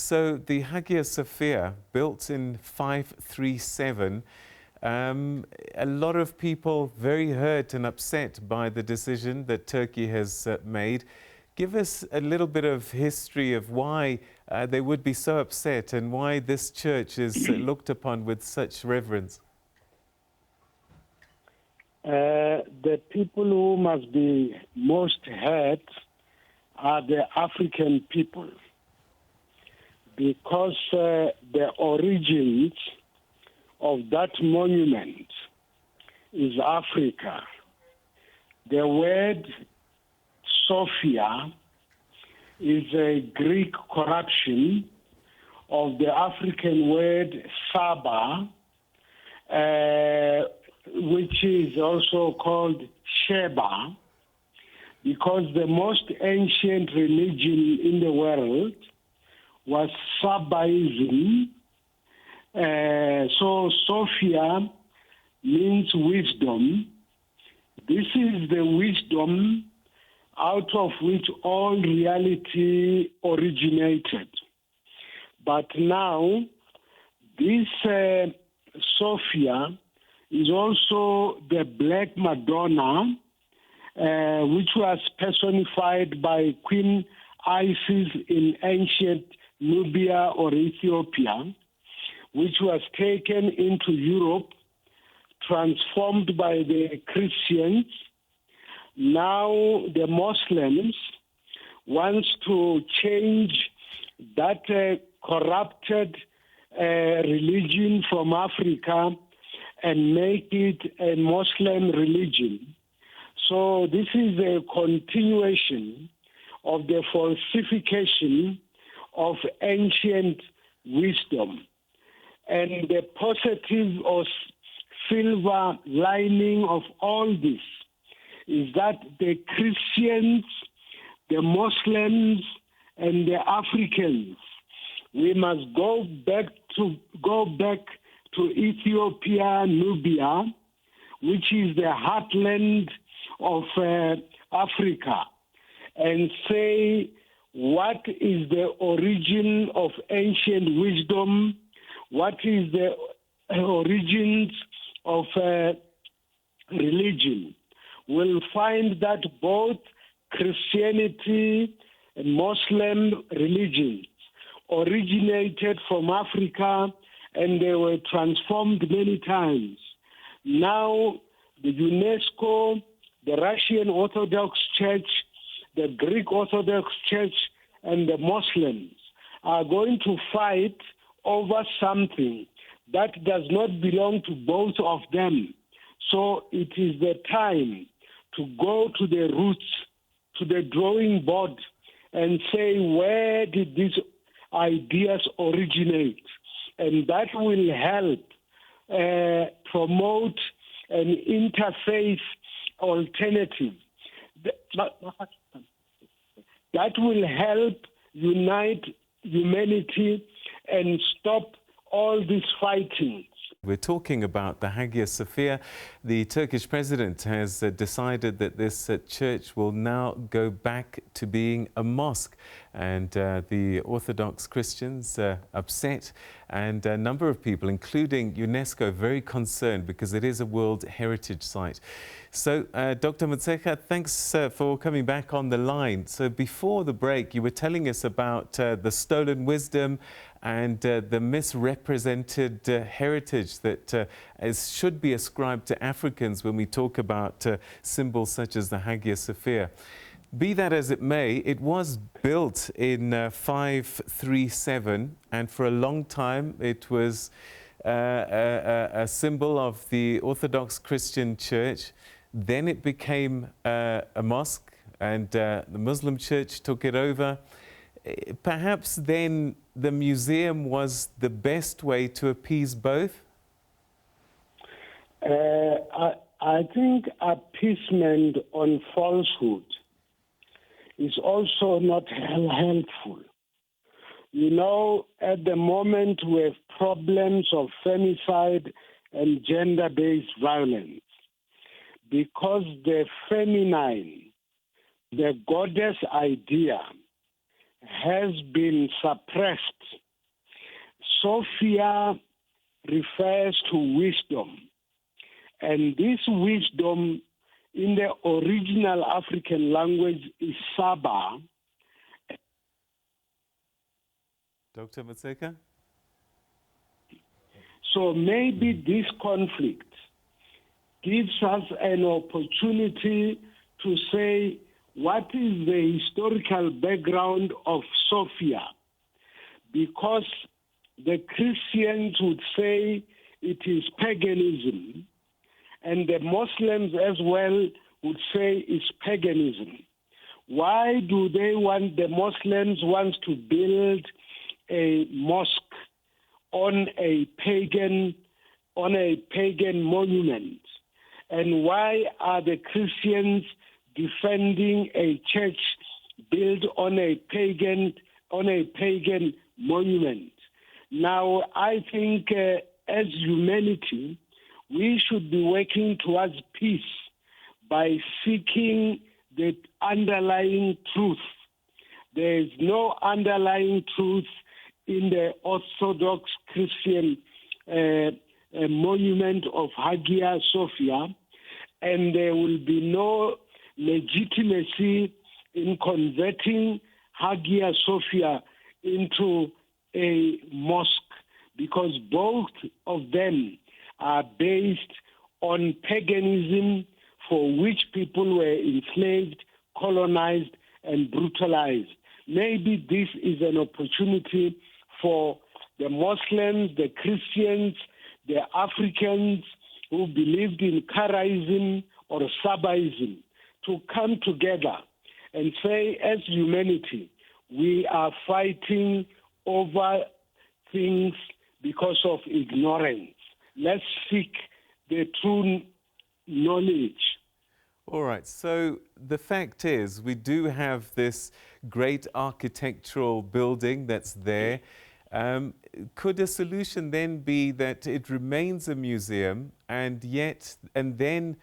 So the Hagia Sophia, built in 537, a lot of people very hurt and upset by the decision that Turkey has made. Give us a little bit of history of why they would be so upset and why this church is looked upon with such reverence. The people who must be most hurt are the African people, because the origins of that monument is Africa. The word Sophia is a Greek corruption of the African word Saba, which is also called Sheba, because the most ancient religion in the world was Sabaism. So Sophia means wisdom. This is the wisdom out of which all reality originated. But now, this Sophia is also the Black Madonna, which was personified by Queen Isis in ancient Nubia or Ethiopia, which was taken into Europe, transformed by the Christians. Now the Muslims want to change that corrupted religion from Africa and make it a Muslim religion. So this is a continuation of the falsification of ancient wisdom. And the positive or silver lining of all this is that the Christians, the Muslims, and the Africans, we must go back to Ethiopia, Nubia, which is the heartland of Africa, and say what is the origin of ancient wisdom, what is the origins of religion. We'll find that both Christianity and Muslim religions originated from Africa, and they were transformed many times. Now, the UNESCO, the Russian Orthodox Church, the Greek Orthodox Church, and the Muslims are going to fight over something that does not belong to both of them. So it is the time to go to the roots, to the drawing board, and say, where did these ideas originate? And that will help promote an interfaith alternative. That will help unite humanity and stop all this fighting. We're talking about the Hagia Sophia. The Turkish president has decided that this church will now go back to being a mosque, and the Orthodox Christians upset, and a number of people, including UNESCO, very concerned because it is a World Heritage Site. So, Dr Motshekga, thanks for coming back on the line. So before the break, you were telling us about the stolen wisdom and the misrepresented heritage that should be ascribed to Africans when we talk about symbols such as the Hagia Sophia. Be that as it may, it was built in 537, and for a long time it was a symbol of the Orthodox Christian Church. Then it became a mosque, and the Muslim Church took it over. Perhaps then the museum was the best way to appease both? I think appeasement on falsehood is also not helpful. You know, at the moment we have problems of femicide and gender-based violence because the feminine, the goddess idea, has been suppressed. Sophia refers to wisdom. And this wisdom in the original African language is Saba. Dr. Motshekga? So maybe this conflict gives us an opportunity to say, what is the historical background of Sophia? Because the Christians would say it is paganism, and the Muslims as well would say it's paganism. Why do the Muslims want to build a mosque on a pagan monument? And why are the Christians defending a church built on a pagan monument? Now, I think as humanity, we should be working towards peace by seeking the underlying truth. There is no underlying truth in the Orthodox Christian monument of Hagia Sophia, and there will be no legitimacy in converting Hagia Sophia into a mosque, because both of them are based on paganism for which people were enslaved, colonized, and brutalized. Maybe this is an opportunity for the Muslims, the Christians, the Africans who believed in Karaism or Sabaism to come together and say, as humanity, we are fighting over things because of ignorance. Let's seek the true knowledge. All right, so the fact is we do have this great architectural building that's there. Could a solution then be that it remains a museum and then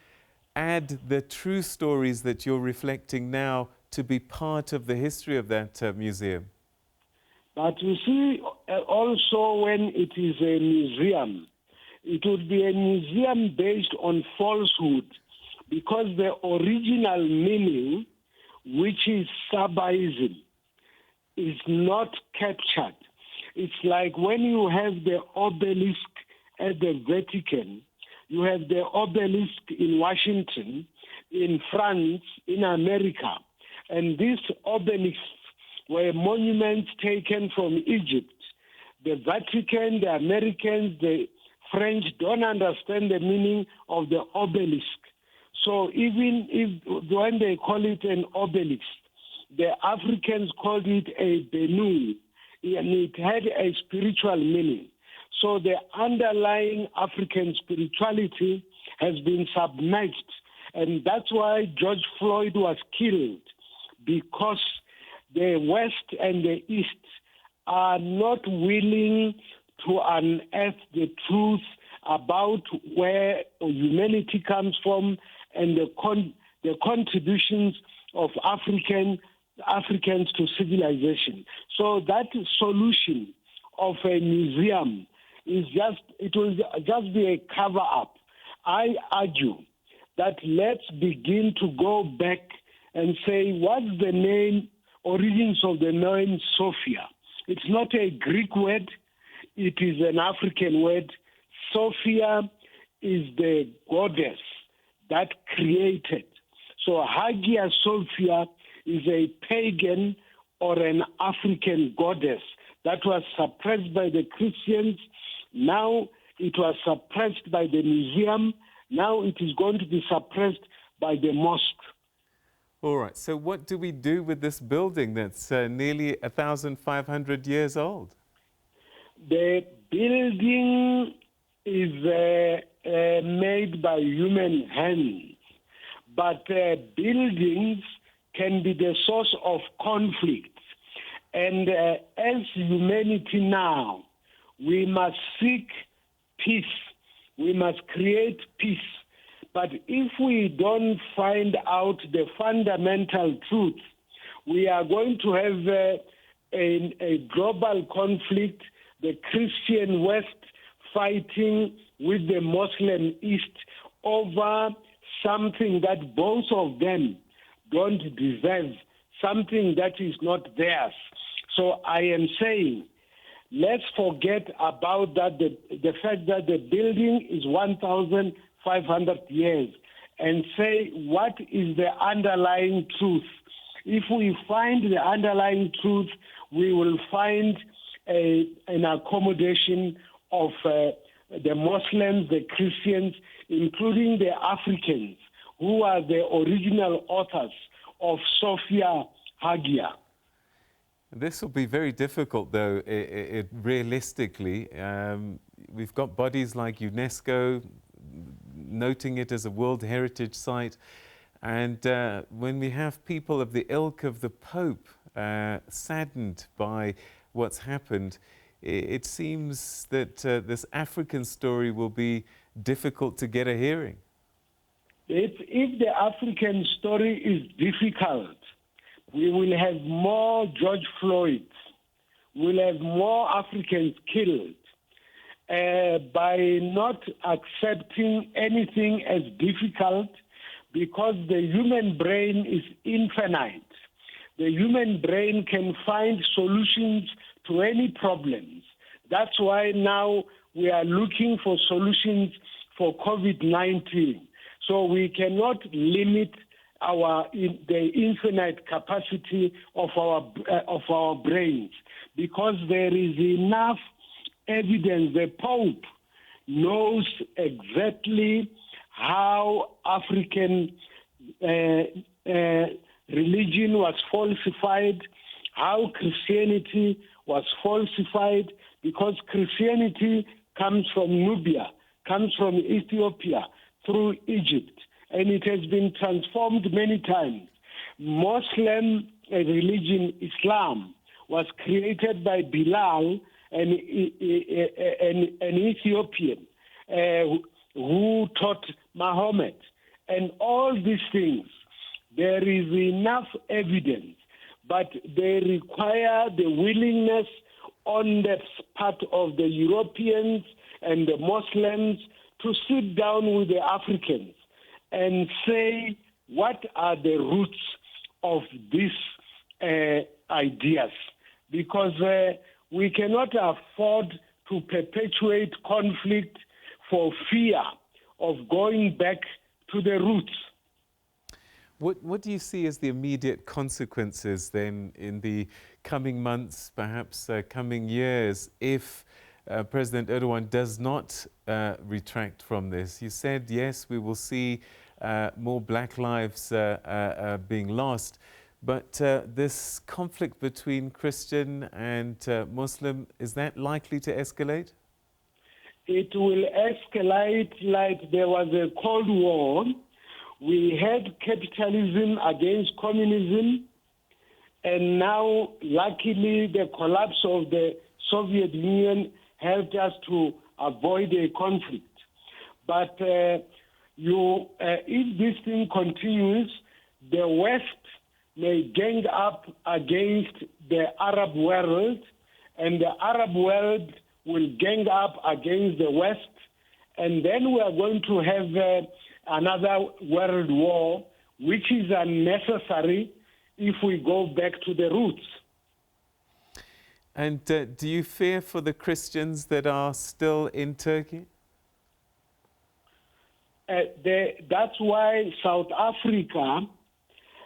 add the true stories that you're reflecting now to be part of the history of that museum? But you see, also when it is a museum, it would be a museum based on falsehood, because the original meaning, which is Sabaism, is not captured. It's like when you have the obelisk at the Vatican, you have the obelisk in Washington, in France, in America, and these obelisks were monuments taken from Egypt. The Vatican, the Americans, the French don't understand the meaning of the obelisk. So even if when they call it an obelisk, the Africans called it a benu, and it had a spiritual meaning. So the underlying African spirituality has been submerged, and that's why George Floyd was killed, because the West and the East are not willing to unearth the truth about where humanity comes from and the contributions of Africans to civilization. So that solution of a museum it will just be a cover-up. I argue that let's begin to go back and say, what's the origins of the name Sophia? It's not a Greek word, it is an African word. Sophia is the goddess that created. So Hagia Sophia is a pagan or an African goddess that was suppressed by the Christians. Now it was suppressed by the museum. Now it is going to be suppressed by the mosque. All right, so what do we do with this building that's nearly 1,500 years old? The building is made by human hands, but buildings can be the source of conflict. And as humanity now, we must seek peace. We must create peace. But if we don't find out the fundamental truth, we are going to have a global conflict, the Christian West fighting with the Muslim East over something that both of them don't deserve, something that is not theirs. So I am saying, let's forget about that, the fact that the building is 1,500 years, and say, what is the underlying truth? If we find the underlying truth, we will find an accommodation of the Muslims, the Christians, including the Africans, who are the original authors of Sophia Hagia. This will be very difficult, though, realistically. We've got bodies like UNESCO noting it as a World Heritage Site. And when we have people of the ilk of the Pope saddened by what's happened, it seems that this African story will be difficult to get a hearing. If the African story is difficult, we will have more George Floyds, we'll have more Africans killed. By not accepting anything as difficult, because the human brain is infinite. The human brain can find solutions to any problems. That's why now we are looking for solutions for COVID-19. So we cannot limit the infinite capacity of our brains, because there is enough evidence. The Pope knows exactly how African religion was falsified, how Christianity was falsified, because Christianity comes from Nubia, comes from Ethiopia, through Egypt, and it has been transformed many times. Muslim religion, Islam, was created by Bilal, an Ethiopian, who taught Muhammad. And all these things, there is enough evidence, but they require the willingness on the part of the Europeans and the Muslims to sit down with the Africans and say, what are the roots of these ideas? Because we cannot afford to perpetuate conflict for fear of going back to the roots. What do you see as the immediate consequences then in the coming months, perhaps coming years, if President Erdogan does not retract from this? You said, yes, we will see more black lives being lost, but this conflict between Christian and Muslim, is that likely to escalate? It will escalate like there was a Cold War. We had capitalism against communism, and now, luckily, the collapse of the Soviet Union helped us to avoid a conflict. But if this thing continues, the West may gang up against the Arab world, and the Arab world will gang up against the West, and then we are going to have another world war, which is unnecessary if we go back to the roots. And do you fear for the Christians that are still in Turkey? That's why South Africa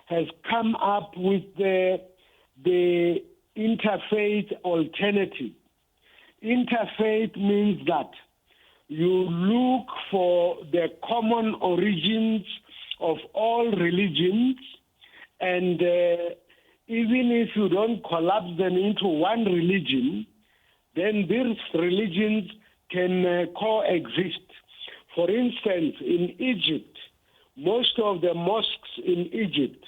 has come up with the interfaith alternative. Interfaith means that you look for the common origins of all religions, and even if you don't collapse them into one religion, then these religions can coexist. For instance, in Egypt, most of the mosques in Egypt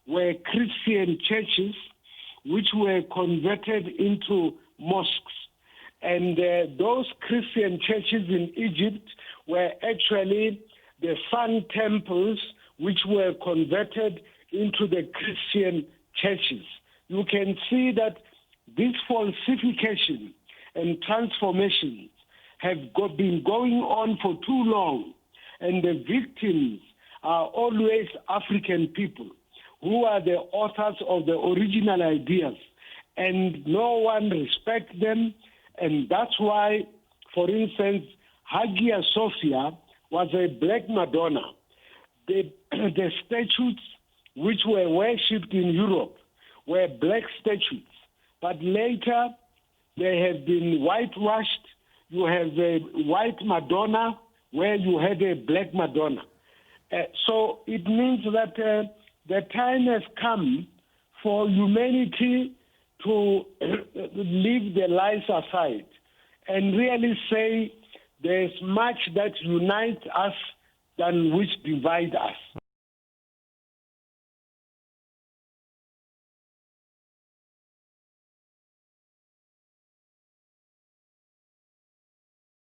were Christian churches which were converted into mosques. And those Christian churches in Egypt were actually the sun temples which were converted into the Christian churches. You can see that this falsification and transformation have been going on for too long, and the victims are always African people who are the authors of the original ideas, and no one respects them, and that's why, for instance, Hagia Sophia was a black Madonna. The statues which were worshipped in Europe were black statues, but later they have been whitewashed. You have a white Madonna where you had a black Madonna. So it means that the time has come for humanity to leave the lies aside and really say there's much that unites us than which divides us.